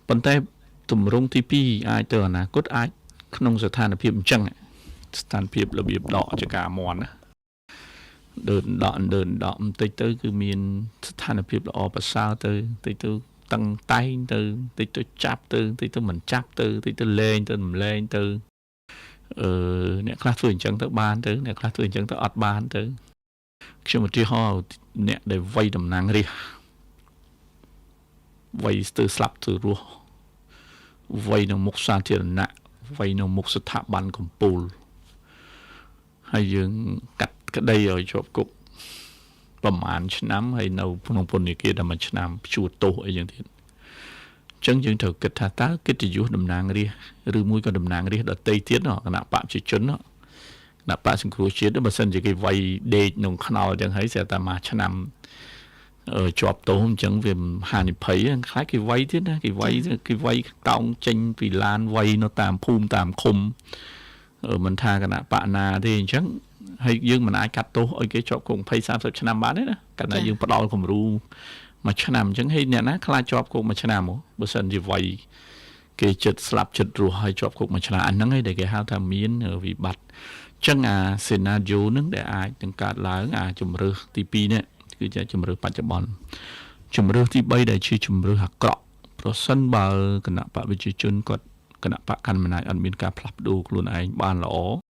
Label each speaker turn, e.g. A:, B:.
A: ប៉ុន្តែទម្រង់ទី2អាចទៅអនាគតអាចក្នុងស្ថានភាពអញ្ចឹងស្ថានភាពរបៀបដកចកាមន់ណាដើរដកបន្តិចទៅគឺមានស្ថានភាពល្អប្រសើរទៅបន្តិចទៅតឹងតែងទៅបន្តិចទៅចាប់ទៅបន្តិចទៅមិនចាប់ទៅបន្តិចទៅលេងទៅមិនលេងទៅអ្នកខ្លះធ្វើអញ្ចឹងទៅបានទៅអ្នកខ្លះធ្វើអញ្ចឹងទៅអត់បានទៅខ្ញុំឧទាហរណ៍អ្នកដែលវ័យតំណាងរាស្ត្រវ័យស្ទើរស្លាប់ទៅរស់វ័យនៅមុខសាធារណៈវ័យនៅមុខស្ថាប័នកំពូលហើយយើងកាត់ក្តីឲ្យជាប់គុកប្រហែលឆ្នាំហើយនៅក្នុងពន្ធនាគារតែមួយឆ្នាំជួទោសអីយ៉ាងទៀតអញ្ចឹងយើងត្រូវគិតថាតើកិត្តិយសតំណាងរាស្ត្រឬមួយក៏តំណាងរាស្ត្រដទៃទៀតគណៈបព្វជិជនគណៈបកសង្គ្រោះជាតិបើសិនជាគេវាយដេកក្នុងខ្នល់អញ្ចឹងហើយស្រាប់តែមួយឆ្នាំជាប់ទោសអញ្ចឹងវាហានិភ័យខ្លាចគេវាយទៀតណាគេវាយកោងចេញពីឡានវាយនៅតាមភូមិតាមឃុំមិនថាគណៈបកណាទេអញ្ចឹងហើយយើងមិនអាចកាត់ទោសឲ្យគេជាប់គុក20-30ឆ្នាំបានទេណាកាលណាយើងផ្ដាល់គំរូមួយឆ្នាំអញ្ចឹងហើយអ្នកណាខ្លាចជាប់គុកមួយឆ្នាំបើសិនជាវាយគេចិត្តស្លាប់ចិត្តរស់ហើយជាប់គុកមួយឆ្នាំអាហ្នឹងឯងដែលគេហៅថាមានវិបត្តិអញ្ចឹងអាសេណារីយ៉ូហ្នឹងដែលអាចនឹងកើតឡើងអាជំរើសទី2នេះគឺជាជំរើសបច្ចុប្បន្នជំរើសទី3ដែលជាជំរើសអាក្រក់ប្រសិនបើគណៈបកប្រជាជនគាត់គណៈបកកណ្ដាលអំណាចអត់មានការផ្លាស់ប្ដូរខ្លួនឯងបានល្អ